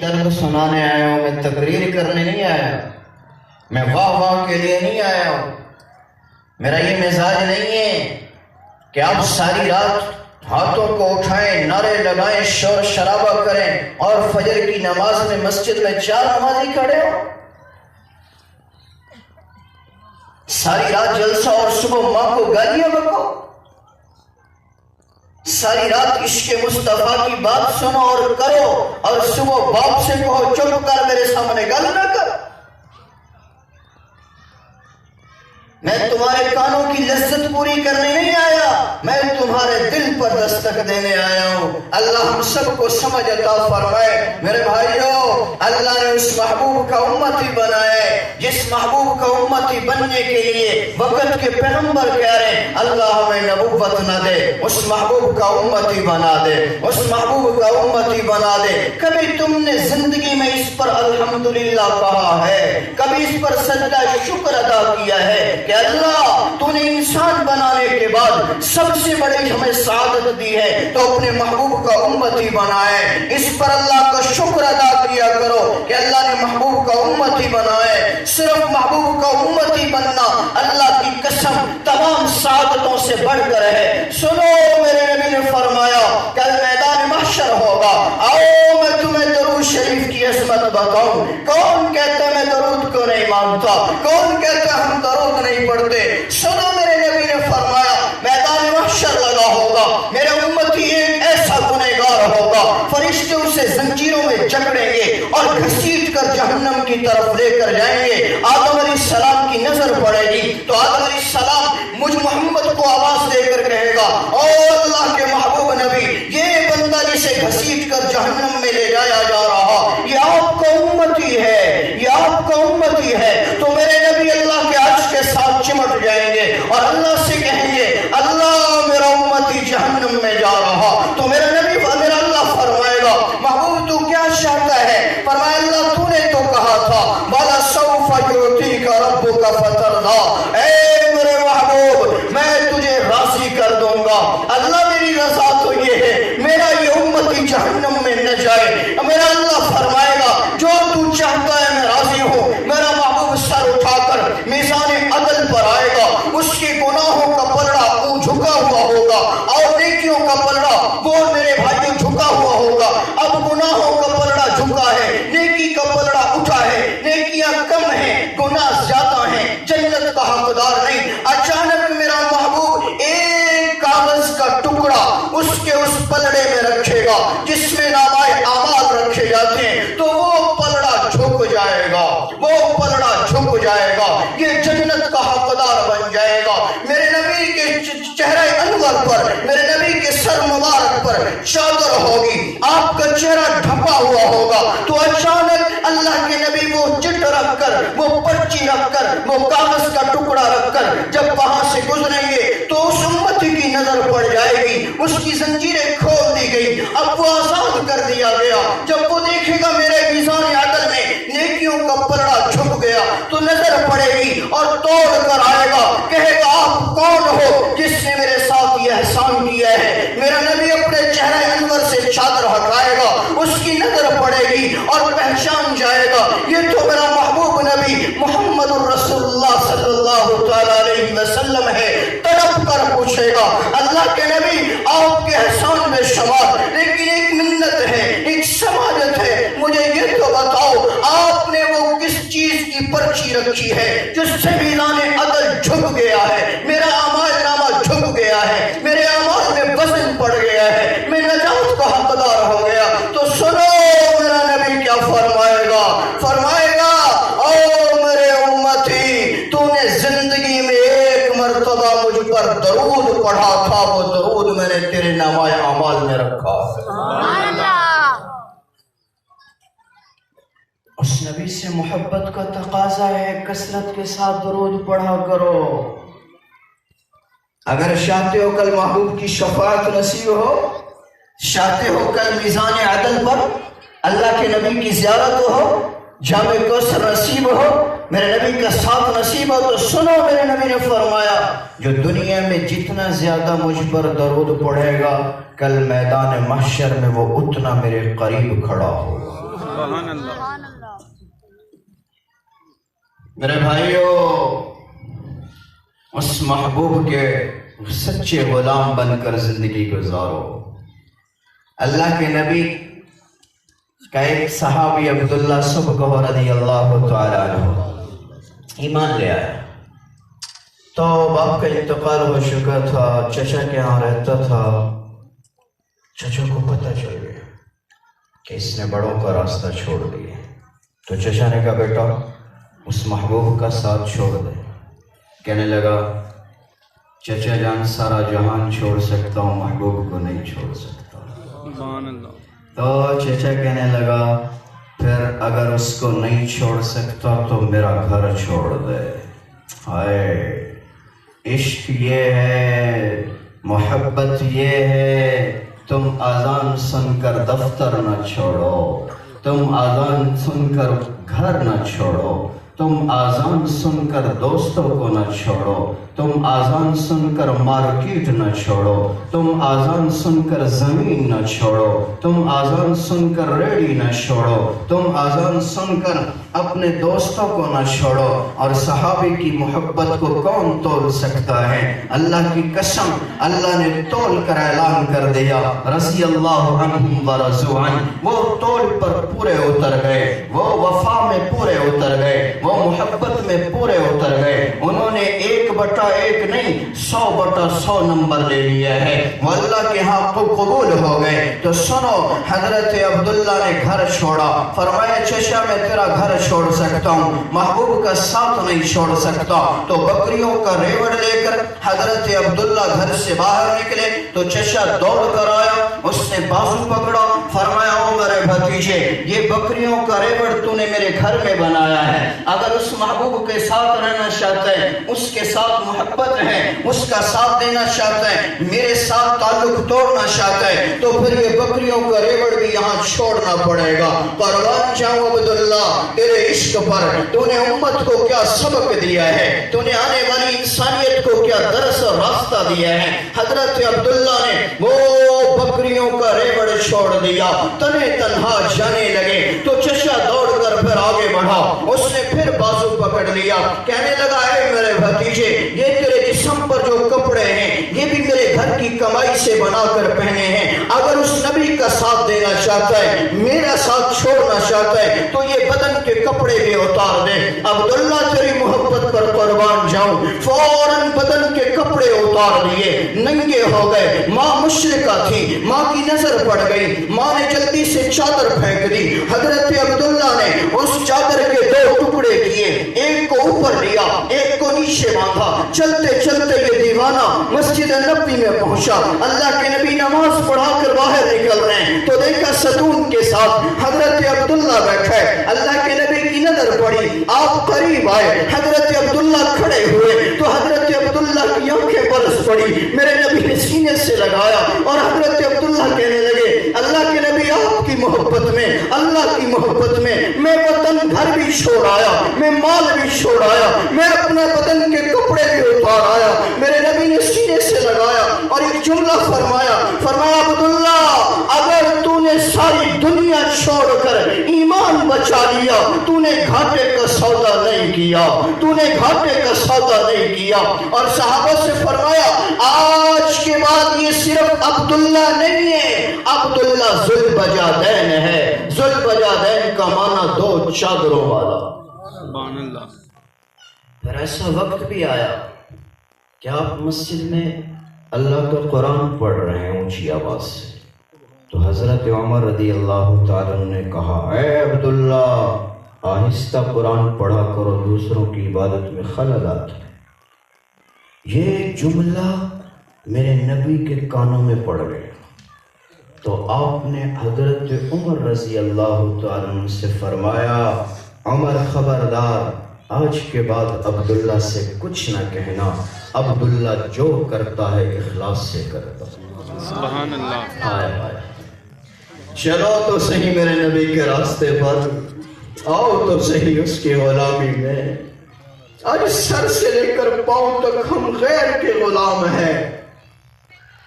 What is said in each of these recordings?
درد سنانے آیا ہوں، میں تقریر کرنے نہیں آیا، میں واہ واہ کے لیے نہیں آیا ہوں۔ میرا یہ مزاج نہیں ہے کہ آپ ساری رات ہاتھوں کو اٹھائیں، نعرے لگائیں، شور شرابہ کریں اور فجر کی نماز میں مسجد میں 4 نمازی کھڑے ہو۔ ساری رات جلسہ اور صبح ماں کو گالیاں بکو، ساری رات عشق مصطفیٰ کی بات سنو اور کرو اور صبح باپ سے کہو چپ کر، میرے سامنے گل نہ کر۔ میں تمہارے کانوں کی لذت پوری کرنے نہیں آیا، میں تمہارے دل پر دستک دینے آیا ہوں۔ اللہ ہم سب کو سمجھ عطا فرمائے۔ میرے بھائیو، اللہ نے اس محبوب کا امتی بنایا ہے جس محبوب کا امتی بننے کے لیے وقت کے پیغمبر کہہ رہے ہیں اللہ ہمیں نبوت نہ دے، اس محبوب کا امتی بنا دے، اس محبوب کا امتی بنا دے۔ کبھی تم نے زندگی میں اس پر الحمدللہ کہا ہے؟ کبھی اس پر سجدہ شکر ادا کیا ہے کہ اللہ تو نے انسان بنانے کے بعد سب سے بڑی ہمیں سعادت دی ہے تو اپنے محبوب کا امتی بنائے؟ اس پر اللہ کا شکر ادا کیا کرو کہ اللہ نے محبوب کا امتی بنائے۔ صرف محبوب کا امتی بننا اللہ کی قسم تمام سعادتوں سے بڑھ کر ہے۔ سنو، میرے نبی نے فرمایا کل میدان محشر ہوگا، آؤ میں تمہیں درود شریف کی عظمت بتاؤں۔ کون کہتا ہے میں درود کو نہیں مانتا؟ کون کہتا ہے ہم درود نہیں پڑھتے؟ سنو، میرے نبی نے فرمایا میدان محشر لگا ہوگا، میرے امتی ایک ایسا گنہگار ہوگا، فرشتے اسے زنجیروں میں جکڑیں گے اور گھسیٹ کر جہنم کی طرف لے کر جائیں گے۔ آدم علیہ السلام کی نظر پڑے گی تو آدم علیہ السلام مجھ محمد کو آواز دے کر کہے گا او اللہ کے محبوب نبی، یہ بندہ جسے گھسیٹ کر جہنم میں لے جایا جا رہا یہ آپ کا امتی ہے، یہ آپ کا امتی ہے۔ تو میرے نبی اللہ کے عرش کے ساتھ چمٹ جائیں گے اور اللہ سے کہیں گے اللہ میرا امتی جہنم میں جا رہا۔ تو میرا نبی میرا اللہ فرمائے گا محبوب تو کیا چاہتا ہے؟ فرمایا اللہ تو نے تو کہا تھا بالا سوف یعطیک ربک فترضی، اے میرے محبوب میں تجھے راضی کر دوں گا۔ اللہ میری رضا تو یہ ہے میرا یہ امتی جہنم میں نہ جائے۔ میرا اللہ فرمائے گا جو تو چاہتا ہے میں راضی ہوں۔ میرا محبوب سر اٹھا کر میزان عدل پر آئے گا، اس کے گناہوں کا پلڑا وہ جھکا ہوا ہوگا اور نیکیوں کا پلڑا وہ میرے بھائیوں جھکا ہوا ہوگا۔ اب گناہوں کا پلڑا جھکا ہے، نیکی کا پلڑا اٹھا ہے، نیکیاں کم ہیں، گناہ زیادہ ہیں، جنت کا حقدار نہیں۔ اچانک میرا محبوب ایک کاغذ کا ٹکڑا اس کے اس پلڑے میں رکھے گا جس میں نامۂ اعمال رکھے جاتے ہیں، تو وہ پلڑا جھک جائے گا، وہ پلڑا جھک جائے گا، یہ جنت کا حقدار بن جائے گا۔ میرے نبی کے چہرہ انور پر، میرے نبی کے سر مبارک پر چادر ہوگی، آپ کا چہرہ ڈھپا ہوا ہوگا، تو اچانک اللہ کے نبی وہ چٹ رکھ کر، وہ پرچی رکھ کر، وہ کاغذ کا ٹکڑا رکھ کر جب وہاں سے گزریں گے تو اس امتی کی نظر پڑ جائے گی، اس کی زنجیریں کھول دی گئی، اب وہ آزاد کر دیا گیا۔ جب وہ دیکھے گا میرے میزان عدل میں نیکیوں کا پلڑا جھک گیا تو نظر پڑے گی اور توڑ کر آئے گا، کہے گا آپ کون ہو جس نے میرے ساتھ یہ احسان کیا ہے؟ میرا نبی اپنے چہرہ انور سے چادر ہٹائے گا، اس کی نظر پڑے گی اور پہچان جائے گا یہ تو میرا محبوب نبی محمد الرسول اللہ صلی اللہ تعالیٰ علیہ وسلم ہے۔ تڑپ کر پوچھے گا اللہ کے نبی آپ کے احسان میں شمار، لیکن ایک منت ہے، ایک سماجت ہے، مجھے یہ تو بتاؤ آپ نے وہ کس چیز کی پرچی رکھی ہے جس سے میزان عدل جھک گیا ہے، میرا اعمال نامہ جھک گیا ہے، میرے اعمال میں وزن پڑ گیا ہے، میں نجات کا حقدار ہو گیا؟ تو سنو میرا نبی کیا فرمائے گا، فرمائے گا او میرے امتی تو نے زندگی میں ایک مرتبہ مجھ پر درود پڑھا تھا، وہ درود میں نے تیرے نامہ اعمال میں رکھا ہے۔ اس نبی سے محبت کا تقاضا ہے کثرت کے ساتھ درود پڑھا کرو۔ اگر چاہتے ہو کل محبوب کی شفاعت نصیب ہو، چاہتے ہو کل میزان عدل پر اللہ کے نبی کی زیارت ہو، جام کوثر نصیب ہو، میرے نبی کا ساتھ نصیب ہو، تو سنو میرے نبی نے فرمایا جو دنیا میں جتنا زیادہ مجھ پر درود پڑھے گا کل میدان محشر میں وہ اتنا میرے قریب کھڑا ہوگا۔ سبحان اللہ. میرے بھائیوں، اس محبوب کے سچے غلام بن کر زندگی گزارو. اللہ کے نبی کا ایک صحابی عبداللہ سبقہ رضی اللہ تعالیٰ عنہ ایمان لے آیا. تو باپ کا انتقال ہو چکا تھا، چچا کے ہاں رہتا تھا. چچا کو پتہ چل گیا کہ اس نے بڑوں کا راستہ چھوڑ دیا. تو چچا نے کہا بیٹا اس محبوب کا ساتھ چھوڑ دے. کہنے لگا چچا جان سارا جہان چھوڑ سکتا ہوں، محبوب کو نہیں چھوڑ سکتا. سبحان اللہ. تو چچا کہنے لگا پھر اگر اس کو نہیں چھوڑ سکتا تو میرا گھر چھوڑ دے. ہائے عشق یہ ہے، محبت یہ ہے. تم اذان سن کر دفتر نہ چھوڑو، تم اذان سن کر گھر نہ چھوڑو، تم اذان سن کر دوستوں کو نہ چھوڑو، تم اذان سن کر مارکیٹ نہ چھوڑو، تم اذان سن کر زمین نہ چھوڑو، تم اذان سن کر ریڑھی نہ چھوڑو، تم اذان سن کر اپنے دوستوں کو نہ چھوڑو. اور صحابی کی محبت کو کون تول سکتا ہے؟ اللہ کی قسم اللہ نے تول کر اعلان کر دیا رضی اللہ عنہم ورضوا عنہ. وہ تول پر پورے اتر گئے، وہ وفا میں پورے اتر گئے، وہ محبت میں پورے اتر گئے. انہوں نے 1/1 نہیں 100/100 نمبر لے لیا ہے. وہ اللہ کے ہاں قبول ہو گئے. تو سنو، حضرت عبداللہ نے گھر چھوڑا. فرمایا چچا میں تیرا گھر چھوڑ سکتا ہوں، محبوب کا ساتھ نہیں چھوڑ سکتا. تو بکریوں کا ریوڑ لے کر حضرت عبداللہ گھر سے باہر نکلے. تو چچا دوڑ کر آیا، اس نے بازو پکڑا. فرمایا او میرے بھتیجے، یہ بکریوں کا ریوڑ تو نے میرے گھر میں بنایا ہے. اگر اس محبوب کے ساتھ رہنا چاہتے ہیں، اس کے ساتھ محبت ہے، اس کا ساتھ دینا چاہتے ہیں، میرے ساتھ تعلق توڑنا چاہتے ہیں، تو پھر یہ بکریوں کا ریوڑ بھی یہاں چھوڑنا پڑے گا. قربان جاؤں عبداللہ تیرے عشق پر. تو نے امت کو کیا سبق دیا ہے، تو نے آنے والی انسانیت کو کیا درس اور راستہ دیا ہے. حضرت عبداللہ نے وہ بکریوں کا ریوڑ چھوڑ دیا، تنے تنہا جانے لگے. تو چچا دوڑ کر پھر آگے بڑھا، اس نے پھر بازو پکڑ لیا. کہنے لگا اے میرے بھتیجے، یہ تیرے جسم پر جو کپڑے ہیں یہ بھی میرے گھر کی کمائی سے بنا کر پہنے ہیں. اگر اس نبی کا ساتھ دینا چاہتا ہے، میرا ساتھ چھوڑنا چاہتا ہے، تو یہ بدن کے کپڑے بھی اتار دے. عبداللہ تیری محبت پر قربان جاؤں. فوراً بدن کے کپڑے اتار لیے، ننگے ہو گئے. ماں مشرکہ تھی، ماں کی نظر پڑ گئی. ماں نے جلدی سے چادر پھینک دی. حضرت عبداللہ نے اس چادر کے 2 ٹکڑے کیے، ایک کو اوپر لیا، ایک کو نیچے باندھا. چلتے چلتے یہ دیوانہ مسجد نبوی میں پہنچا. اللہ کے نبی نماز پڑھا کر باہر نکل رہے ہیں تو دیکھا ستون کے ساتھ حضرت عبداللہ بیٹھے. اللہ کے نبی کی نظر پڑی، آپ قریب آئے. حضرت عبداللہ کھڑے ہوئے تو حضرت عبداللہ کی آنکھیں برس پڑی. میرے نبی نے سینے سے لگایا اور حضرت عبداللہ کہنے لگے اللہ کے نبی آپ کی محبت میں، اللہ کی محبت میں وطن گھر بھی چھوڑ آیا، میں مال بھی چھوڑ آیا، میں اپنے بدن کے کپڑے بھی اتار آیا. میرے نبی نے سینے سے لگایا اور ایک جملہ فرمایا عبداللہ اگر تو نے ساری دنیا چھوڑ کر ایمان بچا لیا، تو نے گھاٹے کا سودا نہیں کیا، تو نے گھاٹے کا سودا نہیں کیا. اور صحابہ سے فرمایا آج کے بعد یہ صرف عبداللہ نہیں ہے، عبداللہ ذوالبجادین ہے. ذوالبجادین کا معنی 2 چادروں والا. سبحان اللہ. پھر ایسا وقت بھی آیا کہ آپ مسجد میں اللہ کا قرآن پڑھ رہے ہیں اونچی آواز سے. تو حضرت عمر رضی اللہ تعالیٰ نے کہا اے عبداللہ آہستہ قرآن پڑھا کرو، دوسروں کی عبادت میں خلل آتا ہے. یہ جملہ میرے نبی کے کانوں میں پڑ گیا. تو آپ نے حضرت عمر رضی اللہ تعالیٰ سے فرمایا عمر خبردار، آج کے بعد عبداللہ سے کچھ نہ کہنا، عبداللہ جو کرتا ہے اخلاص سے کرتا ہے. سبحان اللہ. آئے چلو تو صحیح میرے نبی کے راستے پر، آؤ تو صحیح اس کی غلامی میں. آج سر سے لے کر پاؤں تک ہم غیر کے غلام ہیں.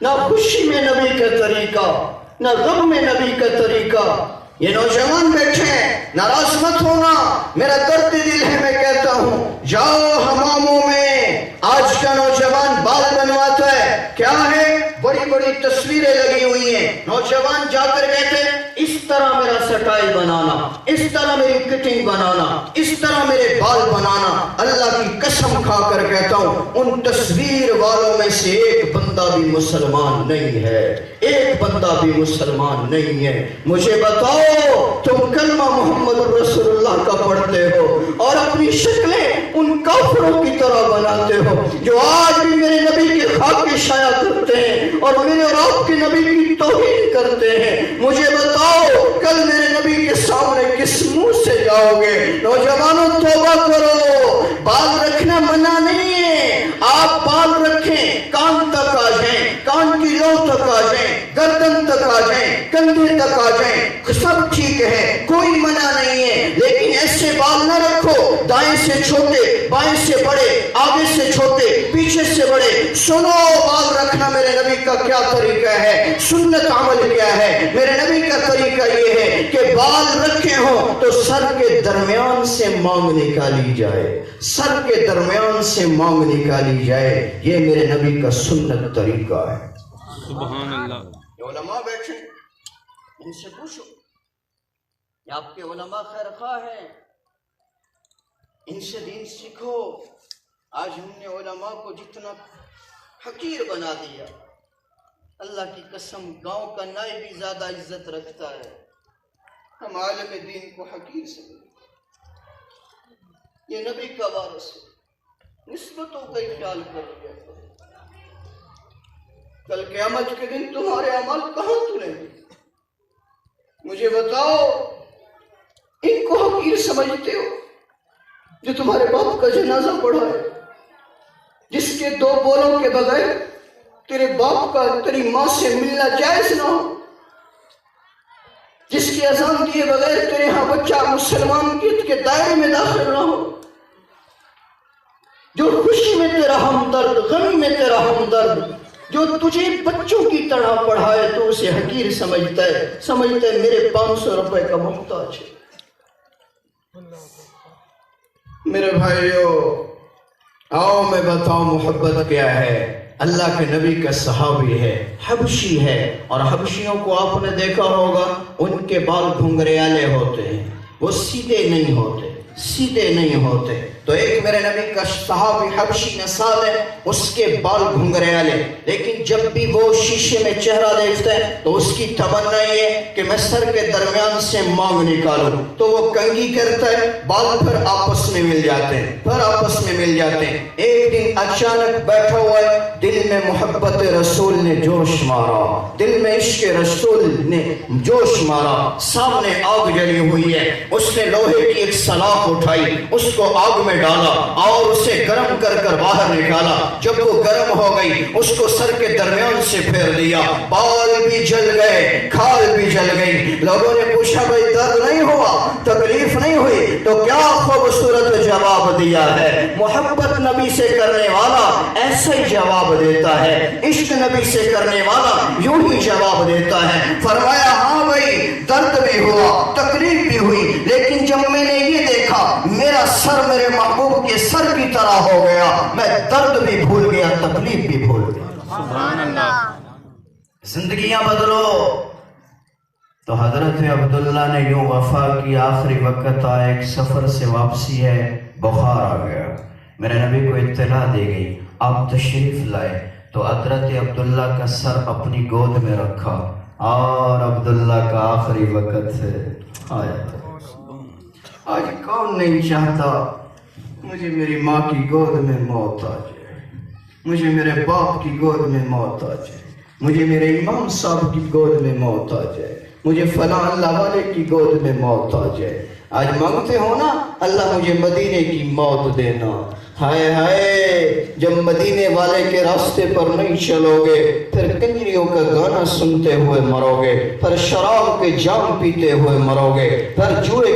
نہ خوشی میں نبی کا طریقہ، نہ غم میں نبی کا طریقہ. یہ نوجوان بیٹھے ہیں، ناراض مت ہونا، میرا درد دل ہے، میں کہتا ہوں جاؤ حماموں میں۔ آج کا نوجوان بال بنواتا ہے، کیا ہے؟ بڑی بڑی تصویریں لگی ہوئی ہیں، نوجوان جا کر کہتے ہیں اس طرح میرا سٹائل بنانا، اس طرح میری کٹنگ بنانا، اس طرح میرے بال بنانا۔ اللہ کی قسم کھا کر کہتا ہوں ان تصویر والوں میں سے ایک بندہ بھی مسلمان نہیں ہے، ایک بندہ بھی مسلمان نہیں ہے۔ مجھے بتاؤ تم کلمہ محمد رسول اللہ کا پڑھتے ہو اور اپنی شکلیں ان کافروں کی طرح بناتے ہو جو آج بھی میرے نبی کے خاک شائع کرتے ہیں اور میرے اور آپ کے نبی کی توہین کرتے ہیں۔ مجھے بتاؤ کل میرے نبی کے سامنے کس منہ سے جاؤ گے؟ نوجوانوں توبہ کرو، بال رکھنا منع نہیں ہے، آپ بال رکھیں، کان تک آ جائیں، کان کی لو تک آ جائیں، گردن تک آ جائیں، کندھے تک آ جائیں، سب ٹھیک ہے، کوئی منع نہیں ہے، لیکن ایسے بال نہ رکھو دائیں سے چھوٹے، بائیں سے بڑے، آگے سے چھوٹے، پیچھے سے بڑے۔ سنو بال رکھنا میرے نبی کا کیا طریقہ ہے، سنت عمل کیا ہے۔ میرے نبی کا طریقہ یہ ہے کہ بال رکھے ہوں تو سر کے درمیان سے مانگ نکالی جائے، سر کے درمیان سے مانگ نکالی جائے، یہ میرے نبی کا سنت طریقہ ہے۔ سبحان اللہ۔ علماء بیٹھے ان سے پوچھو کہ آپ کے علماء خیر خواہ ہیں، ان سے دین سیکھو۔ آج ہم نے علماء کو جتنا حقیر بنا دیا، اللہ کی قسم گاؤں کا نائب بھی زیادہ عزت رکھتا ہے، ہم عالم دین کو حقیر سمجھتے۔ یہ نبی کا وارث ہے، نسبتوں کا ہی خیال کر لیا۔ کل قیامت کے دن تمہارے عمل کہاں تلیں گے؟ مجھے بتاؤ ان کو حقیر سمجھتے ہو جو تمہارے باپ کا جنازہ پڑھا ہے، جس کے دو بولوں کے بغیر تیرے باپ کا تیری ماں سے ملنا جائز نہ ہو، جس کی اذان دیے بغیر تیرے ہاں بچہ مسلمانیت کے دائرے میں داخل نہ ہو، جو خوشی میں تیرا ہمدرد، غمی میں تیرا ہمدرد، جو تجھے بچوں کی طرح پڑھائے تو اسے حقیر سمجھتا ہے میرے 500 روپے کا محتاج ہے۔ میرے بھائیو آؤ میں بتاؤں محبت کیا ہے۔ اللہ کے نبی کا صحابی ہے، حبشی ہے، اور حبشیوں کو آپ نے دیکھا ہوگا ان کے بال گھنگریالے ہوتے ہیں، وہ سیدھے نہیں ہوتے، سیدھے نہیں ہوتے۔ تو ایک میرے نبی کا صحابی حبشی نسال ہے، اس کے بال گھنگریالے، لیکن جب بھی وہ شیشے میں چہرہ دیکھتا ہے تو اس کی تمنا یہ ہے کہ میں سر کے درمیان سے مانگ نکالوں، تو وہ کنگھی کرتا ہے، بال پھر آپس میں مل جاتے ہیں، پھر آپس میں مل جاتے ہیں۔ ایک دن اچانک بیٹھا ہوا ہے، دل میں محبت رسول نے جوش مارا، دل میں عشق رسول نے جوش مارا، سامنے آگ جلی ہوئی ہے، اس نے لوہے کی ایک سلاخ اٹھائی، اس کو آگ میں ڈالا اور اسے گرم کر کر باہر نکالا۔ جب وہ گرم ہو گئی اس کو سر کے درمیان سے پھیر دیا، بال بھی جل گئے، کھال بھی جل گئی۔ لوگوں نے پوچھا بھائی درد نہیں ہوا، تکلیف نہیں ہوئی؟ تو کیا خوبصورت جواب دیا ہے۔ محبت نبی سے کرنے والا ایسا ہی جواب دیتا ہے، عشق نبی سے کرنے والا یوں ہی جواب دیتا ہے۔ فرمایا ہاں بھائی درد بھی ہوا، تکلیف بھی ہوئی، لیکن جب میں نے یہ دیکھا میرا سر میرے محبوب کے سر کی طرح ہو گیا، میں درد بھی بھول گیا، تکلیف بھی بھول گیا۔ سبحان اللہ۔ زندگیاں بدلو۔ تو حضرت عبداللہ نے یوں وفا کی، آخری وقت آیا، ایک سفر سے واپسی ہے، بخار آ گیا، میرے نبی کو اطلاع دی گئی، آپ تشریف لائے۔ تو حضرت عبداللہ کا سر اپنی گود میں رکھا اور عبداللہ کا آخری وقت آیا۔ آج کون نہیں چاہتا مجھے میری ماں کی گود میں موت آ جائے، مجھے میرے باپ کی گود میں موت آ جائے، مجھے میرے امام صاحب کی گود میں موت آ جائے، مجھے فلاں اللہ والے کی گود میں موت آ جائے۔ آج مانگتے ہو نا اللہ مجھے مدینے کی موت دینا، ہائے ہائے جب مدینے والے کے راستے پر نہیں چلو گے پھر کنجریوں کا گانا سنتے ہوئے مرو گے، پھر شراب کے جام پیتے ہوئے مرو گے، پھر جوئے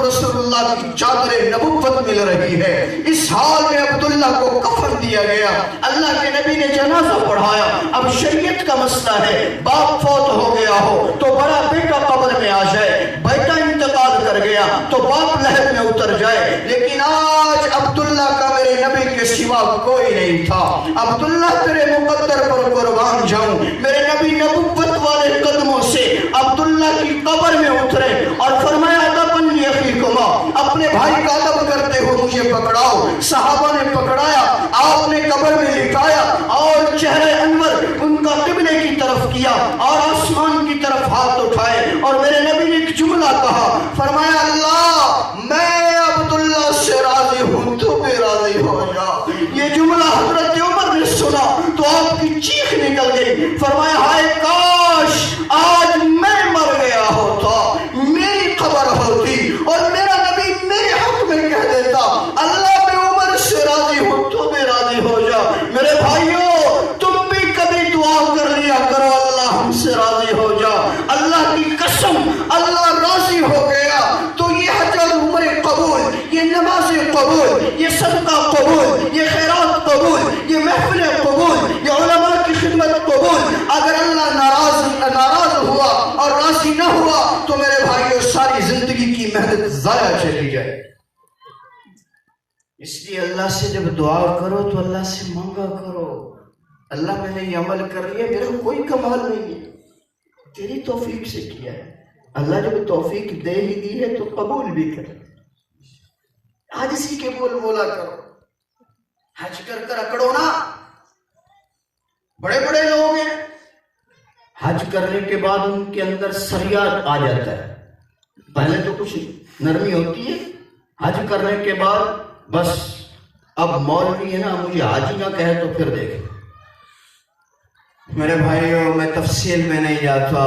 رسول اللہ کی چادر نبوت مل رہی ہے، اس حال میں عبداللہ کو کفن دیا گیا، اللہ کے نبی نے جنازہ پڑھایا۔ اب شریعت کا مسئلہ ہے، باپ فوت ہو گیا ہو تو بڑا بیٹا قبر میں آ جائے، بیٹا انتقال کر گیا تو باپ لہر میں اتر جائے، لیکن آج عبداللہ کا میرے نبی کے سوا کوئی نہیں تھا۔ عبداللہ تیرے مقدر پر قربان جاؤں، میرے نبی نبوت والے قدموں سے عبداللہ کی قبر میں اترے اور فرمایا ادبن یخیکما، اپنے بھائی کا ادب کرتے ہو مجھے پکڑاؤ۔ صحابہ نے پکڑایا، آپ نے قبر میں لٹایا اور چہرے انور ان کا قبلے کی طرف کیا اور آسمان کی طرف ہاتھ اٹھائے اور میرے نبی نے ایک جملہ کہا، فرمایا اللہ میں عبداللہ سے راضی ہوں تو بھی راضی ہو جا۔ یہ جملہ حضرت عمر نے سنا تو آپ کی چیخ نکل گئی، فرمایا ہائے کاش آج میں مر گیا ہوتا، میری خبر ہوتی اور میرا نبی میرے حق میں کہہ دیتا اللہ میں عمر سے راضی ہوں تو بھی راضی ہو جا۔ میرے بھائیوں تم بھی کبھی دعا کر لیا کرو اللہ ہم سے راضی ہو جا۔ اللہ کی قسم اللہ راضی ہو گیا تو یہ حج اور عمر قبول، یہ نماز قبول، یہ صدقہ قبول، یہ خیرات قبول، یہ محفل قبول، یہ علماء کی خدمت قبول۔ اگر اللہ ناراض ہوا اور راضی نہ ہوا تو میرے بھائیوں ساری زندگی کی محنت ضائع چلی جائے۔ اس لیے اللہ سے جب دعا کرو تو اللہ سے مانگا کرو، اللہ میں نے یہ عمل کر لیا، میرا کوئی کمال نہیں ہے، تیری توفیق سے کیا ہے۔ اللہ جب توفیق دے ہی دی ہے تو قبول بھی کرے۔ آج اسی کے بول بولا کرو، حج کر کر اکڑو نا۔ بڑے بڑے لوگ ہیں حج کرنے کے بعد ان کے اندر سریا آ جاتا ہے، پہلے تو کچھ نرمی ہوتی ہے، حج کرنے کے بعد بس اب مولوی ہے نا مجھے حاجی نہ کہے تو پھر دیکھ۔ میرے بھائیوں میں تفصیل میں نہیں جاتا،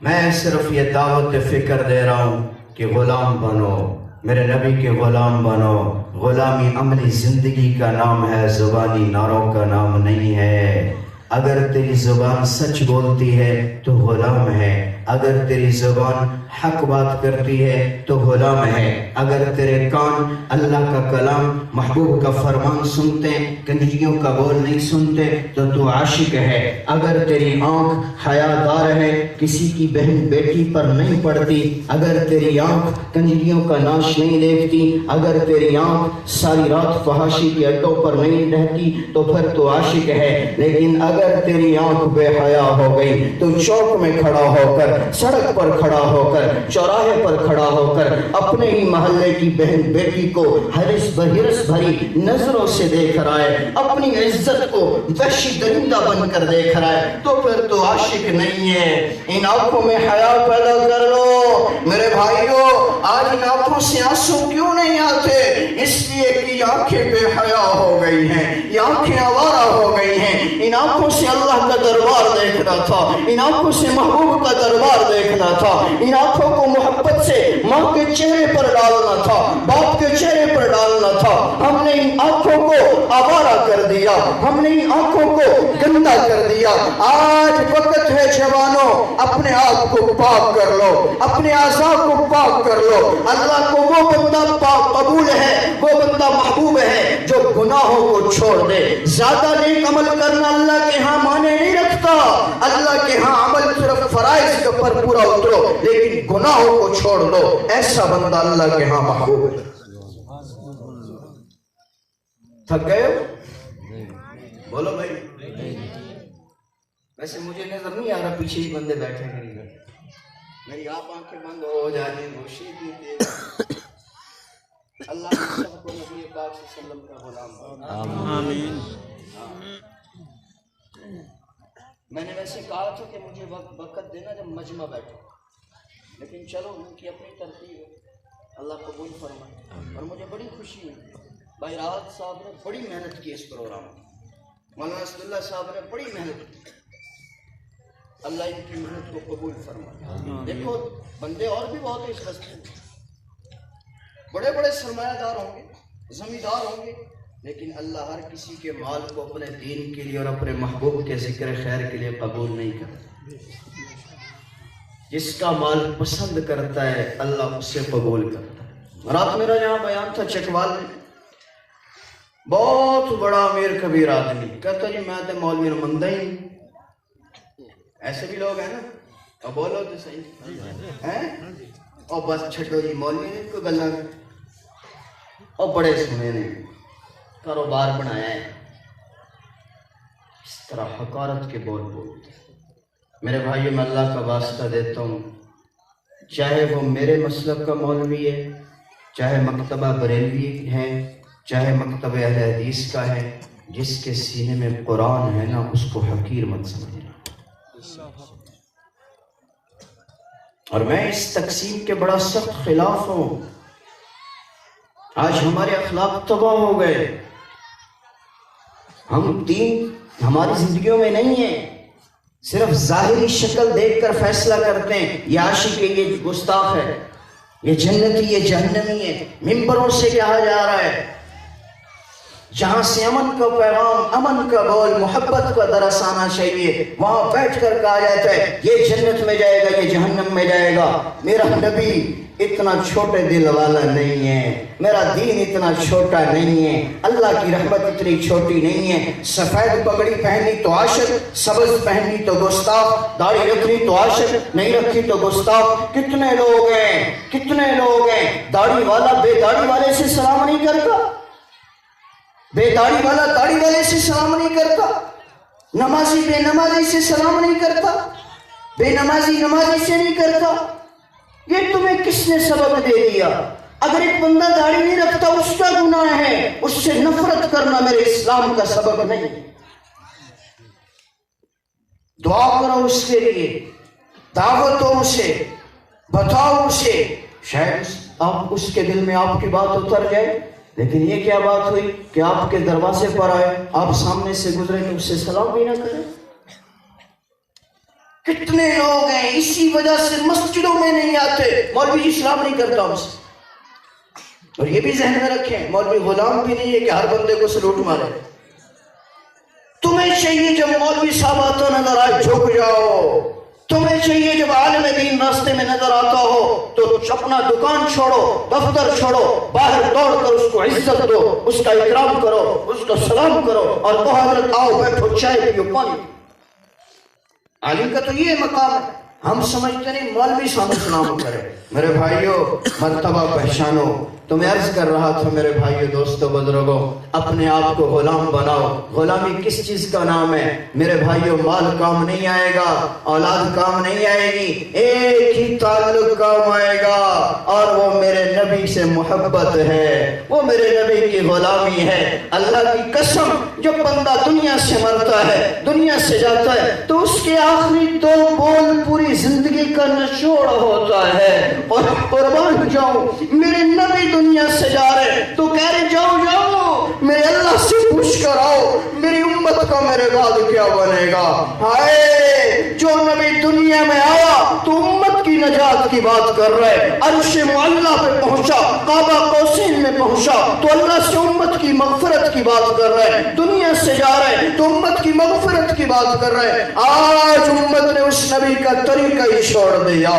میں صرف یہ دعوت فکر دے رہا ہوں کہ غلام بنو، میرے نبی کے غلام بنو۔ غلامی عملی زندگی کا نام ہے، زبانی نعروں کا نام نہیں ہے۔ اگر تیری زبان سچ بولتی ہے تو غلام ہے، اگر تیری زبان حق بات کرتی ہے تو غلام ہے، اگر تیرے کان اللہ کا کلام محبوب کا فرمان سنتے کنجریوں کا بول نہیں سنتے تو عاشق ہے، اگر تیری آنکھ حیادار ہے کسی کی بہن بیٹی پر نہیں پڑتی، اگر تیری آنکھ کنجریوں کا ناش نہیں دیکھتی، اگر تیری آنکھ ساری رات فحاشی کے اڈوں پر نہیں رہتی تو پھر تو عاشق ہے۔ لیکن اگر تیری آنکھ بے حیا ہو گئی تو چوک میں کھڑا ہو کر، سڑک پر کھڑا ہو کر، چوراہے پر کھڑا ہو کر اپنے ہی محلے کی بہن بیٹی کو ہرس بہرس بھری نظروں سے دیکھ رہا ہے، اپنی عزت کو وحشی درندہ بن کر دیکھ رہا ہے تو پھر تو عاشق نہیں ہے۔ ان آنکھوں میں حیا پیدا کر لو۔ میرے بھائیوں آج ان آنکھوں سے آنسو کیوں نہیں آتے؟ اس لیے کہ یہ آنکھیں بے حیا ہو گئی ہیں، یہ آنکھیں آوارہ ہو گئی ہیں۔ ان آنکھوں سے اللہ کا دربار دیکھنا تھا، ان آنکھوں سے محبوب کا دربار دیکھنا تھا، ان آنکھوں کو محبت سے ماں کے چہرے پر ڈالنا تھا، باپ کے چہرے پر ڈالنا تھا۔ ہم نے ان آنکھوں کو آوارہ کر دیا، ہم نے ان آنکھوں کو گندا کر دیا۔ آج وقت ہے جوانوں اپنے آپ کو پاک کر لو، اپنے اعضاء کو پاک کر لو۔ اللہ کو وہ بندہ پاک قبول ہے، وہ بندہ محبوب ہے جو گناہوں کو چھوڑ دے۔ زیادہ نیک عمل کرنا اللہ کے ہاں مانے نہیں رکھتا، اللہ کے ہاں عمل صرف فرائض پر پورا اترو لیکن گناہوں کو چھوڑ دو، ایسا بندہ اللہ کے ہاں محبوب ہے۔ تھک گئے بولو بھائی؟ ویسے مجھے نظر نہیں آ رہا پیچھے ہی بندے بیٹھے ہیں، میری آپ آنکھیں بند ہو جائیں گوشی بھی دے۔ اللہ سب کو نبی پاک صلی اللہ علیہ وسلم کا غلام بنا۔ آمین۔ میں نے ویسے کہا تھا کہ مجھے وقت دینا جب مجمع بیٹھو، لیکن چلو ان کی اپنی ترتیب ہے، اللہ قبول فرمائے۔ اور مجھے بڑی خوشی ہے، بھائی راحت صاحب نے بڑی محنت کی اس پروگرام میں، مولانا اسد اللہ صاحب نے بڑی محنت کی، اللہ ان کی محنت کو قبول فرمائے۔ دیکھو بندے اور بھی بہت ہیں اس بستی میں، بڑے بڑے سرمایہ دار ہوں گے، زمیندار ہوں گے، لیکن اللہ ہر کسی کے مال کو اپنے دین کے لیے اور اپنے محبوب کے ذکر خیر کے لیے قبول نہیں کرتا۔ جس کا مال پسند کرتا ہے اللہ اسے قبول کرتا ہے، رات میرا یہاں بیان تھا چکوال میں، بہت بڑا امیر کبیر آدمی کہتا جی میں تو مولوی نمندہ ہی ہوں۔ ایسے بھی لوگ ہیں نا، اور بولو تو صحیح ہیں، اور بس چھٹو جی مولوی نے کوئی گلا، اور بڑے سنے نے کاروبار بنایا ہے، اس طرح حقارت کے بول بولتے۔ میرے بھائیوں میں اللہ کا واسطہ دیتا ہوں، چاہے وہ میرے مسلک کا مولوی ہے، چاہے مکتبہ بریلوی ہے، چاہے مکتبہ اہل حدیث کا ہے، جس کے سینے میں قرآن ہے نا اس کو حقیر مت سمجھنا۔ اور میں اس تقسیم کے بڑا سخت خلاف ہوں۔ آج ہمارے اخلاق تباہ ہو گئے، ہم دین ہماری زندگیوں میں نہیں ہے، صرف ظاہری شکل دیکھ کر فیصلہ کرتے ہیں، یہ عاشق ہے، یہ گستاخ ہے، یہ جنتی، یہ جہنمی ہے۔ ممبروں سے کہا جا رہا ہے، جہاں سے امن کا پیغام، امن کا بول، محبت کا درس آنا چاہیے، وہاں بیٹھ کر کہا جاتا ہے یہ جنت میں جائے گا، یہ جہنم میں جائے گا۔ میرا نبی اتنا چھوٹے دل والا نہیں ہے، میرا دین اتنا چھوٹا نہیں ہے، اللہ کی رحمت اتنی چھوٹی نہیں ہے۔ سفید پگڑی پہنی تو عاشق، سبز پہنی تو گستاخ، داڑھی رکھنی تو عاشق، نہیں رکھی تو گستاخ۔ کتنے لوگ ہیں، کتنے لوگ ہیں، داڑھی والا بے داڑھی والے سے سلام نہیں کرتا، بے داڑھی والا داڑھی والے سے سلام نہیں کرتا، نمازی بے نمازی سے سلام نہیں کرتا، بے نمازی نمازی سے نہیں کرتا۔ یہ تمہیں کس نے سبق دے دیا؟ اگر ایک بندہ داڑھی نہیں رکھتا اس کا گناہ ہے، اس سے نفرت کرنا میرے اسلام کا سبق نہیں۔ دعا کرو اس کے لیے، دعوت دو اسے، بتاؤ اسے، شاید آپ اس کے دل میں آپ کی بات اتر جائے۔ لیکن یہ کیا بات ہوئی کہ آپ کے دروازے پر آئے، آپ سامنے سے گزرے تو اس سے سلام بھی نہ کریں؟ کتنے لوگ ہیں اسی وجہ سے مسجدوں میں نہیں آتے، مولوی جی سلام نہیں کرتا ہم سے۔ اور یہ بھی ذہن میں رکھیں، مولوی غلام بھی نہیں ہے کہ ہر بندے کو سلوٹ مارے۔ تمہیں چاہیے جب مولوی صاحب آتا نظر آئے جھک جاؤ، تمہیں چاہیے جب عالم دین راستے میں نظر آتا ہو تو اپنا دکان چھوڑو، دفتر چھوڑو، باہر دوڑ کر اس کو عزت دو، اس کا اکرام کرو، اس کو سلام کرو، اور کہو حضرت آؤ بیٹھو چائے پیو پانی۔ عالم کا تو یہ مقام ہے، ہم سمجھتے نہیں مولوی صاحب سلام کرے۔ میرے بھائیوں مرتبہ پہچانو۔ تو میں عرض کر رہا تھا میرے بھائیوں دوستو بزرگوں، اپنے آپ کو غلام بناؤ۔ غلامی کس چیز کا نام ہے میرے بھائیوں؟ مال کام نہیں آئے گا، اولاد کام نہیں آئے گی، ایک ہی تعلق کام آئے گا، اور وہ میرے نبی سے محبت ہے، وہ میرے نبی کی غلامی ہے۔ اللہ کی قسم جب بندہ دنیا سے مرتا ہے، دنیا سے جاتا ہے، تو اس کے آخری دو بول پوری زندگی کا نچوڑ ہوتا ہے۔ اور قربان جاؤں میرے نبی دنیا سے جا رہے تو کہہ رہے جاؤ جاؤ میرے اللہ سے پوچھ کر آؤ میری امت کا میرے بعد کیا بنے گا۔ ہائے جو نبی دنیا میں آیا تو امت کی نجات کی بات کر رہے، عرش معلیٰ پہ پہنچا، قعبہ قوسین میں پہنچا تو اللہ سے امت کی مغفرت کی بات کر رہے، دنیا سے جا رہے تو امت کی مغفرت کی بات کر رہے۔ آج امت نے اس نبی کا طریقہ ہی چھوڑ دیا،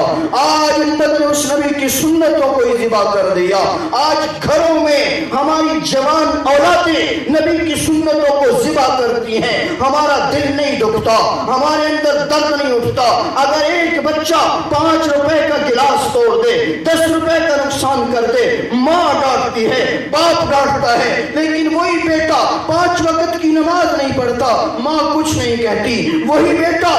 آج امت نے اس نبی کی سنتوں کو ہی ذبح کر دیا۔ آج گھروں میں ہماری جوان اولادیں نبی کی سنتوں کو ذبح کرتی ہیں، ہمارا دل نہیں دکھتا، ہمارے اندر درد نہیں اٹھتا۔ اگر ایک بچہ 5 روپے کا گلاس توڑ دے، 10 روپے کا نقصان کر دے، ماں ڈانٹتی ہے، باپ ڈانٹتا ہے، لیکن وہی بیٹا 5 وقت کی نماز نہیں پڑھتا، ماں کچھ نہیں کہتی۔ وہی بیٹا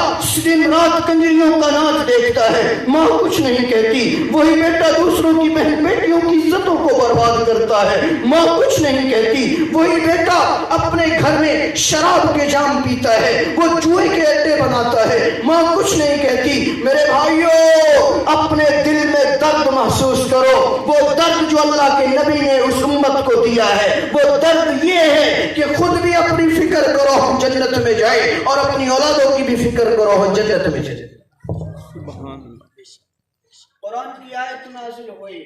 دن رات کنجریوں کا ناچ دیکھتا ہے، ماں کچھ نہیں کہتی۔ وہی بیٹا دوسروں کی بہن بیٹیوں کی عزتوں کو برباد کرتا ہے، ماں کچھ نہیں کہتی۔ وہی بیٹا اپنے گھر میں شراب کے جام پیتا ہے، وہ جوئے کے اڈے بناتا ہے، ماں کچھ نہیں کہتی۔ میرے بھائیوں اپنے دل میں درد محسوس کرو، وہ درد جو اللہ کے نبی نے اس امت کو دیا ہے، وہ درد یہ ہے کہ خود بھی اپنی فکر کرو ہم جنت میں جائیں، اور اپنی اولادوں کی بھی فکر کرو ہم جنت میں جائیں۔ قرآن کی آیت نازل ہوئی،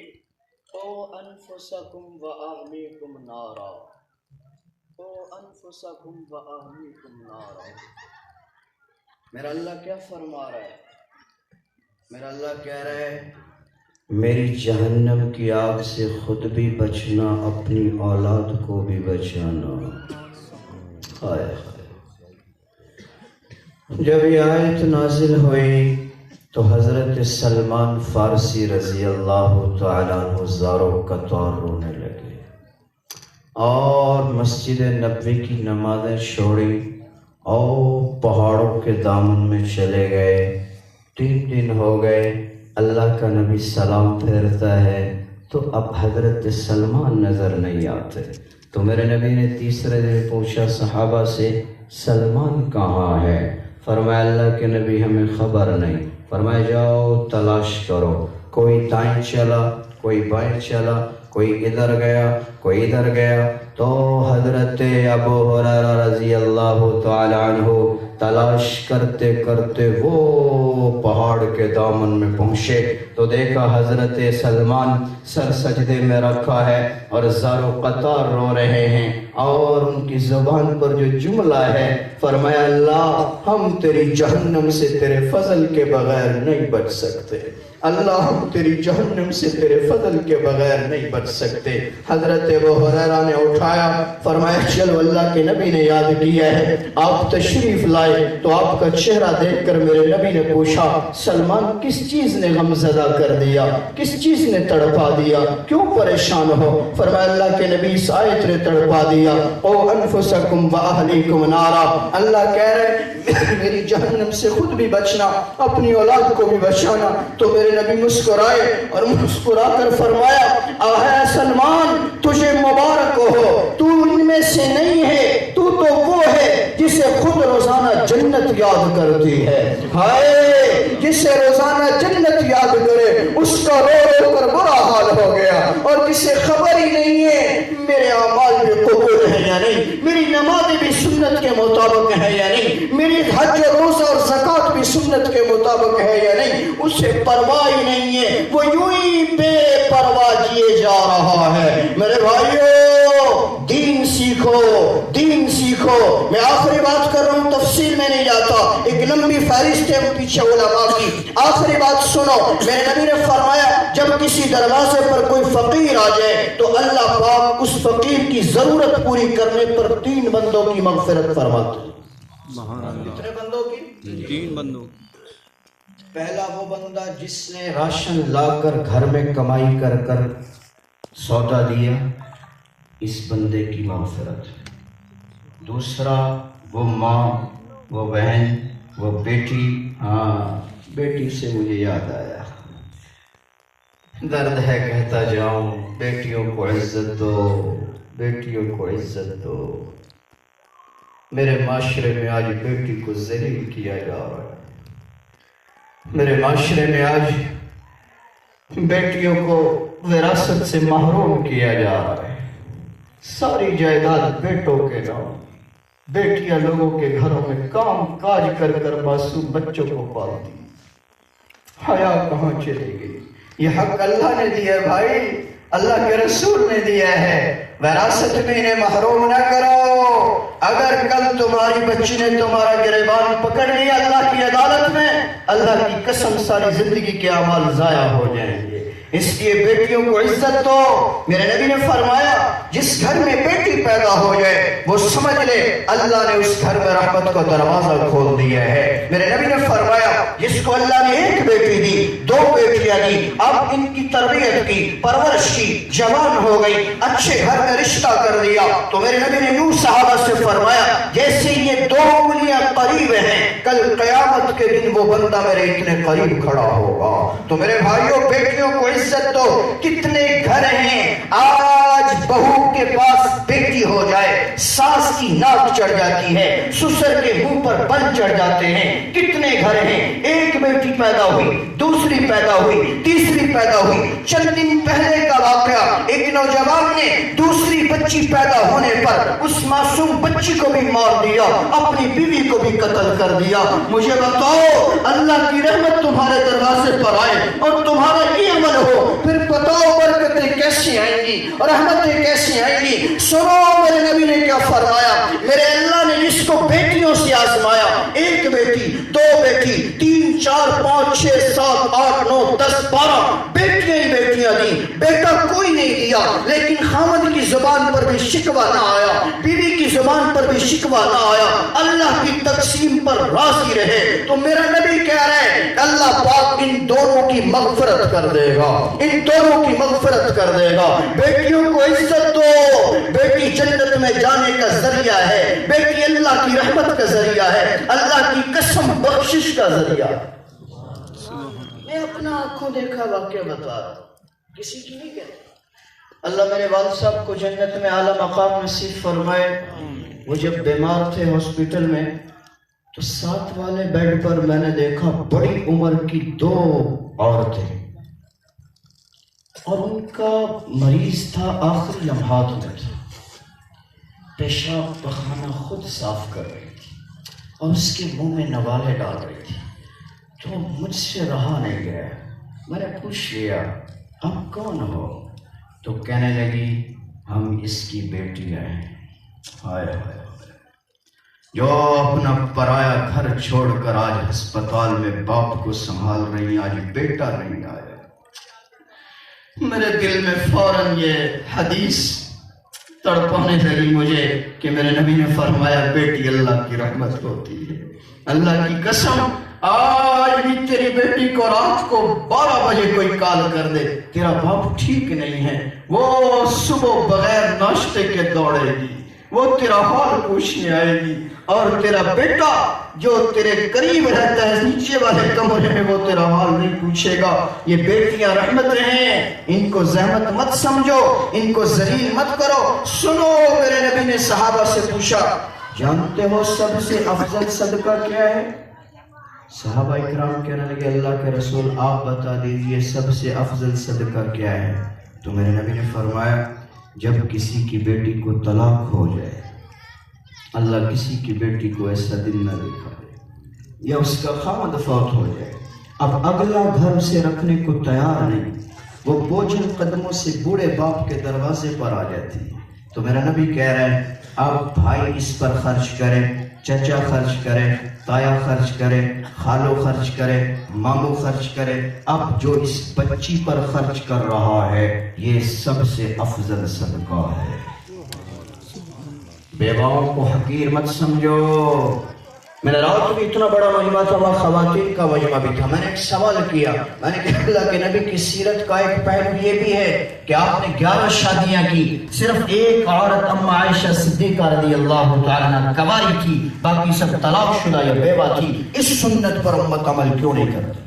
او انفسکم و اہلیکم نارا، او انفسکم و اہلیکم نارا۔ میرا اللہ کیا فرما رہا ہے؟ میرا اللہ کہہ رہا ہے میری جہنم کی آگ سے خود بھی بچنا، اپنی اولاد کو بھی بچانا۔ ہائے ہائے۔ جب یہ آیت نازل ہوئی تو حضرت سلمان فارسی رضی اللہ تعالیٰ عنہ زارو قطار رونے لگے اور مسجد نبوی کی نمازیں چھوڑی اور پہاڑوں کے دامن میں چلے گئے۔ 3 دن ہو گئے، اللہ کا نبی سلام پھیرتا ہے تو اب حضرت سلمان نظر نہیں آتے۔ تو میرے نبی نے تیسرے دن پوچھا صحابہ سے، سلمان کہاں ہے؟ فرمایا اللہ کے نبی ہمیں خبر نہیں۔ فرمایا جاؤ تلاش کرو، کوئی دائیں چلا، کوئی بائیں چلا، کوئی ادھر گیا، کوئی ادھر گیا۔ تو حضرت ابو ہریرہ رضی اللہ تعالی عنہ تلاش کرتے کرتے وہ پہاڑ کے دامن میں پہنچے تو دیکھا حضرت سلمان سر سجدے میں رکھا ہے اور زارو قطار رو رہے ہیں، اور ان کی زبان پر جو جملہ ہے، فرمایا اللہ ہم تیری جہنم سے تیرے فضل کے بغیر نہیں بچ سکتے، اللہ ہم تیری جہنم سے تیرے فضل کے بغیر نہیں بچ سکتے۔ حضرت ابو ہریرہ نے اٹھایا، فرمایا چلو اللہ کے نبی نے یاد کیا ہے، آپ تشریف لائے تو آپ کا چہرہ دیکھ کر میرے نبی نے پوچھا سلمان کس چیز نے غم زدہ کر دیا، کس چیز نے تڑپا دیا، کیوں پریشان ہو؟ فرمایا اللہ کے نبی اس آیت نے تڑپا دیا، او انفسکم و اہلیکم نارا، اللہ کہہ رہے میری جہنم سے خود بھی بچنا، اپنی اولاد کو بھی بچانا۔ تو میرے نبی مسکرائے اور مسکرا کر فرمایا اے سلمان تجھے مبارک ہو، تو ان میں سے نہیں ہے، تو وہ ہے جسے خود روزانہ جنت یاد کرتی ہے۔ ہائے جسے روزانہ جنت یاد کرے اس کا رو رو کر برا حال ہو گیا، اور جسے خبر ہی نہیں ہے میرے اعمال بھی قبول ہیں یا نہیں، میری نمازیں بھی سنت کے مطابق ہے یا نہیں، میری حج و روزہ اور زکوٰۃ بھی سنت کے مطابق ہے یا نہیں، اسے پرواہ ہی نہیں ہے، وہ یوں ہی بے پرواہ جیے جا رہا ہے۔ میرے بھائیو دین سیکھو، دین سیکھو۔ میں آخری بات کر رہا ہوں، تفصیل میں نہیں جاتا، ایک لمبی فہرست ہے پیچھے علماء کی۔ آخری بات سنو، میرے نبی نے فرمایا جب کسی دروازے پر کوئی فقیر آ جائے تو اللہ پاک اس فقیر کی ضرورت پوری کرنے پر 3 بندوں کی مغفرت فرماتے ہیں۔ کتنے بندوں کی؟ 3 بندوں۔ پہلا وہ بندہ جس نے راشن لا کر گھر میں کمائی کر کر سودا دیا، اس بندے کی مغفرت۔ دوسرا وہ ماں، وہ بہن، وہ بیٹی، ہاں بیٹی سے مجھے یاد آیا، درد ہے کہتا جاؤں، بیٹیوں کو عزت دو، بیٹیوں کو عزت دو۔ میرے معاشرے میں آج بیٹی کو ذلیل کیا جا رہا ہے، میرے معاشرے میں آج بیٹیوں کو وراثت سے محروم کیا جا رہا ہے، ساری جائیداد بیٹوں کے نام، بیٹیاں لوگوں کے گھروں میں کام کاج کر کر معصوم بچوں کو پالتی، حیا کہاں چلی گئی؟ یہ حق اللہ نے دیا ہے بھائی، اللہ کے رسول نے دیا ہے، وراثت میں انہیں محروم نہ کرو۔ اگر کل تمہاری بچی نے تمہارا گریبان پکڑ لیا اللہ کی عدالت میں، اللہ کی قسم ساری زندگی کے اعمال ضائع ہو جائیں گے۔ اس لیے بیٹیوں کو عزت دو۔ میرے نبی نے فرمایا جس گھر میں بیٹی پیدا ہو جائے وہ سمجھ لے اللہ نے اس گھر میں رحمت کا دروازہ کھول دیا ہے۔ میرے نبی نے فرمایا جس کو اللہ نے 1 بیٹی دی، 2 بیٹیاں دی، اب ان کی تربیت کی، پرورش کی، جوان ہو گئی، اچھے گھر میں رشتہ کر دیا، تو میرے نبی نے یوں صحابہ سے فرمایا جیسے یہ 2 انگلیاں قریب ہیں، کل قیامت کے دن وہ بندہ میرے اتنے قریب کھڑا ہوگا۔ تو میرے بھائیوں بیٹیوں کو عزت دو۔ کتنے گھر ہیں آج بہو کے پاس بیٹی ہو جائے ساس کی ناک چڑھ جاتی ہے، سسر کے منہ پر بل چڑھ جاتے ہیں۔ کتنے گھر ہیں 1 بیٹی پیدا ہوئی، دوسری پیدا ہوئی، تیسری پیدا ہوئی۔ چند دن پہلے کا واقعہ، ایک نوجوان نے دوسری بچی پیدا ہونے پر اس معصوم بچی کو بھی مار دیا، اپنی بیوی کو بھی قتل کر دیا۔ مجھے بتاؤ اللہ کی رحمت تمہارے دروازے پر آئے اور تمہارا یہ عمل ہو، پھر بتاؤ برکتیں کیسی آئیں گی اور رحمتیں کیسی آئیں گی۔ سنو میرے نبی نے کیا فرمایا، میرے اللہ نے جس کو بیٹیوں سے آزمایا، 1 بیٹی، 2 بیٹی، 3 4 5 6 7 8 9 10 12 بیٹیاں دیا، لیکن خامد کی زبان پر بھی شکوہ نہ آیا، بیوی کی زبان پر بھی شکوہ نہ آیا، اللہ کی تقسیم پر راضی رہے، تو میرا نبی کہہ رہے ہیں اللہ پاک ان دونوں کی مغفرت کر دے گا، ان دونوں کی مغفرت کر دے گا۔ بیٹیوں کو عزت دو، بیٹی جنت میں جانے کا ذریعہ ہے، بیٹی اللہ کی رحمت کا ذریعہ ہے، اللہ کی قسم بخشش کا ذریعہ۔ میں اپنا آنکھوں دیکھا واقعہ بتا رہا ہوں، کسی کی نہیں کہتا۔ اللہ میرے والد صاحب کو جنت میں اعلیٰ مقام نصیب فرمائے۔ وہ جب بیمار تھے ہاسپٹل میں تو 7 والے بیڈ پر میں نے دیکھا بڑی عمر کی 2 عورتیں، اور ان کا مریض تھا آخری لمحات میں تھا، پیشاب پخانہ خود صاف کر رہی تھی اور اس کے منہ میں نوالے ڈال رہی تھی، تو مجھ سے رہا نہیں گیا۔ میں نے پوچھ لیا ہم کون ہو؟ تو کہنے لگی ہم اس کی بیٹی ہیں۔ ہائے ہائے، جو اپنا پرایا گھر چھوڑ کر آج ہسپتال میں باپ کو سنبھال رہی، آج بیٹا نہیں آیا۔ میرے دل میں فوراً یہ حدیث تڑپانے لگی مجھے کہ میرے نبی نے فرمایا بیٹی اللہ کی رحمت ہوتی ہے۔ اللہ کی قسم آج بھی تیری بیٹی کو رات کو 12 بجے کوئی کال کر دے تیرا باپ ٹھیک نہیں ہے، وہ صبح بغیر ناشتے کے دوڑے گی، وہ تیرا حال پوچھنے آئے گی، اور تیرا بیٹا جو تیرے قریب رہتا ہے نیچے والے کمرے میں وہ تیرا حال نہیں پوچھے گا۔ یہ بیٹیاں رحمتیں ہیں، ان کو زحمت مت سمجھو، ان کو ذلیل مت کرو۔ سنو، میرے نبی نے صحابہ سے پوچھا جانتے ہو سب سے افضل صدقہ کیا ہے؟ صحابہ اکرام کہنے لگے اللہ کے رسول آپ بتا دیجئے سب سے افضل صدقہ کیا ہے؟ تو میرے نبی نے فرمایا جب کسی کی بیٹی کو طلاق ہو جائے، اللہ کسی کی بیٹی کو ایسا دن نہ دکھائے، یا اس کا خاوند فوت ہو جائے، اب اگلا گھر اسے رکھنے کو تیار نہیں، وہ بوجھل قدموں سے بوڑھے باپ کے دروازے پر آ جاتی ہے، تو میرا نبی کہہ رہے ہیں آپ بھائی اس پر خرچ کریں، چچا خرچ کریں، تایا خرچ کریں، خالو خرچ کریں، مامو خرچ کریں، اب جو اس بچی پر خرچ کر رہا ہے یہ سب سے افضل صدقہ ہے۔ بیواؤں کو حقیر مت سمجھو۔ میرا رات بھی اتنا بڑا مجمع تھا، وہاں خواتین کا مجمع بھی تھا، میں نے ایک سوال کیا، میں نے کہا اللہ کے نبی کی سیرت کا ایک پہلو یہ بھی ہے کہ آپ نے 11 شادیاں کی، صرف ایک عورت ام عائشہ صدیقہ رضی اللہ تعالیٰ عنہ کنواری تھی، باقی سب طلاق شدہ یا بیوہ تھی، اس سنت پر امت عمل کیوں نہیں کرتی؟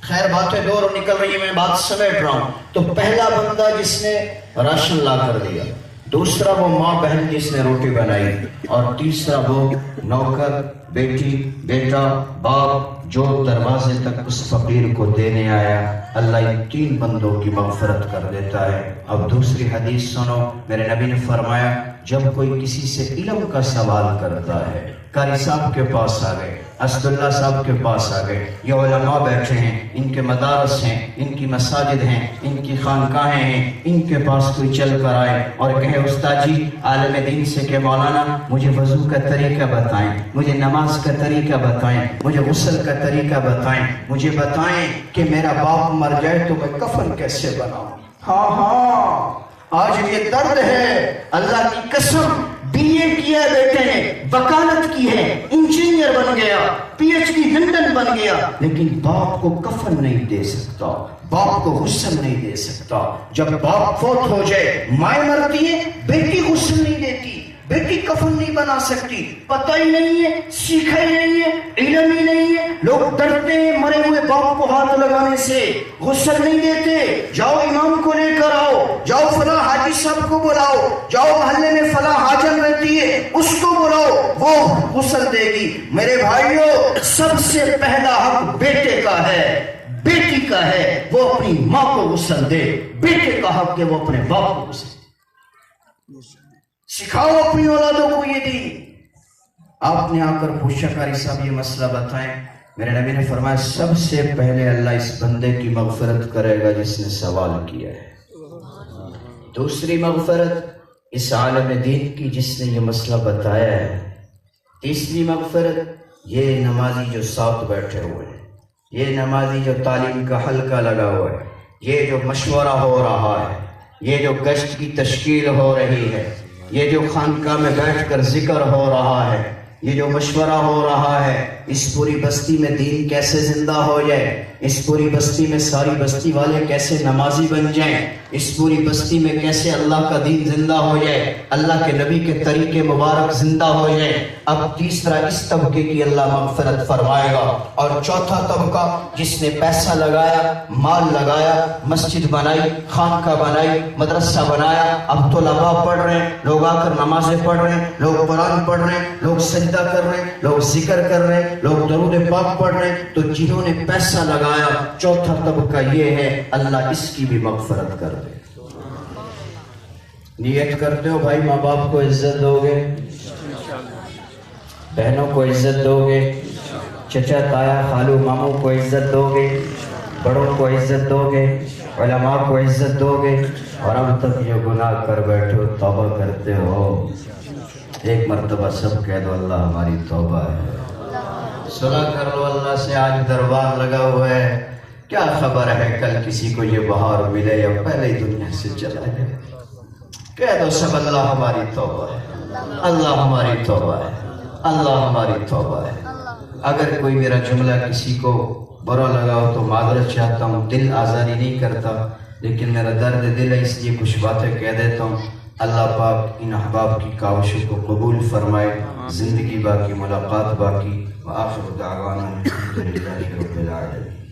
خیر باتیں دور نکل رہی ہیں، میں بات سمیٹ رہا ہوں۔ تو پہلا بندہ جس نے راشن لا کر دیا، دوسرا وہ ماں بہن جس نے روٹی بنائی، اور تیسرا وہ نوکر، بیٹی، بیٹا، باپ جو دروازے تک اس فقیر کو دینے آیا، اللہ ان 3 بندوں کی مغفرت کر دیتا ہے۔ اب دوسری حدیث سنو، میرے نبی نے فرمایا جب کوئی کسی سے علم کا سوال کرتا ہے، قاری صاحب کے پاس آ گئے، اسداللہ صاحب کے پاس آ گئے، یہ علماء بیٹھے ہیں، ان کے مدارس ہیں، ان کی مساجد ہیں، ان کی خانقاہیں ہیں، ان کے پاس کوئی چل کر آئے اور کہے استاد جی عالم دین سے کہ مولانا مجھے وضو کا طریقہ بتائیں، مجھے نماز کا طریقہ بتائیں، مجھے غسل کا طریقہ بتائیں، مجھے بتائیں کہ میرا باپ مر جائے تو میں کفن کیسے بناؤں۔ ہاں آج یہ درد ہے، اللہ کی قسم بی اے کیا ہے بیٹے نے، وکالت کی ہے، انجینئر بن گیا، پی ایچ ڈی لندن بن گیا، لیکن باپ کو کفن نہیں دے سکتا، باپ کو غسل نہیں دے سکتا۔ جب باپ فوت ہو جائے مائیں مرتی ہے، بیٹی غسل نہیں دیتی، بیٹی کفن نہیں بنا سکتی، پتہ ہی نہیں ہے، سیکھا ہی نہیں ہے، علم ہی نہیں ہے، لوگ ڈرتے ہیں مرے ہوئے باپ کو ہاتھ لگانے سے، غسل نہیں دیتے۔ جاؤ امام کو لے کر آؤ، جاؤ فلاں حاجی صاحب کو بلاؤ، جاؤ محلے میں فلاں حاجن رہتی ہے اس کو بلاؤ، وہ غسل دے گی۔ میرے بھائیوں سب سے پہلا حق بیٹے کا ہے، بیٹی کا ہے، وہ اپنی ماں کو غسل دے، بیٹے کا حق ہے وہ اپنے باپ کو غسل دے۔ سکھاؤ اپنی اولادوں کو یہ دین۔ آپ نے آ کر پوچھا قاری صاحب یہ مسئلہ بتائیں، میرے نبی نے فرمایا سب سے پہلے اللہ اس بندے کی مغفرت کرے گا جس نے سوال کیا ہے، دوسری مغفرت اس عالم دین کی جس نے یہ مسئلہ بتایا ہے، تیسری مغفرت یہ نمازی جو ساتھ بیٹھے ہوئے ہیں، یہ نمازی جو تعلیم کا حلقہ لگا ہوا ہے، یہ جو مشورہ ہو رہا ہے، یہ جو گشت کی تشکیل ہو رہی ہے، یہ جو خانقاہ میں بیٹھ کر ذکر ہو رہا ہے، یہ جو مشورہ ہو رہا ہے، اس پوری بستی میں دین کیسے زندہ ہو جائے، اس پوری بستی میں ساری بستی والے کیسے نمازی بن جائیں، اس پوری بستی میں کیسے اللہ کا دین زندہ ہو جائے، اللہ کے نبی کے طریقے مبارک زندہ ہو جائے۔ اب تیسرا اس طبقے کی اللہ مغفرت فرمائے گا، اور چوتھا طبقہ جس نے پیسہ لگایا، مال لگایا، مسجد بنائی، خانقاہ بنائی، مدرسہ بنایا، اب طلباء پڑھ رہے ہیں، لوگ آ کر نمازیں پڑھ رہے ہیں، لوگ قرآن پڑھ رہے ہیں، لوگ سجدہ کر رہے ہیں، لوگ ذکر کر رہے ہیں، لوگ درود پاک پڑھ رہے ہیں، تو جنہوں نے پیسہ لگایا، چوتھا طبقہ یہ ہے اللہ اس کی بھی مغفرت کر دے۔ نیت کرتے ہو بھائی ماں باپ کو عزت دو گے، بہنوں کو عزت دو گے، چچا تایا خالو ماموں کو عزت دو گے، بڑوں کو عزت دو گے، علماء کو عزت دو گے، اور اب تک جو گناہ کر بیٹھے ہو توبہ کرتے ہو، ایک مرتبہ سب کہہ دو اللہ ہماری توبہ ہے، صلح کر لو اللہ سے، آج دربار لگا ہوا ہے، کیا خبر ہے کل کسی کو یہ بہار ملے یا پہلے ہی دنیا سے چلا جائے، کہہ دو سب اللہ ہماری توبہ ہے، اللہ ہماری توبہ ہے، اللہ ہماری توبہ ہے۔ اگر کوئی میرا جملہ کسی کو برا لگا ہو تو معذرت چاہتا ہوں، دل آزاری نہیں کرتا، لیکن میرا درد دل ہے اس لیے کچھ باتیں کہہ دیتا ہوں۔ اللہ پاک ان احباب کی کاوشوں کو قبول فرمائے، زندگی باقی، ملاقات باقی، وآخر دعوانا الحمدللہ رب العالمین۔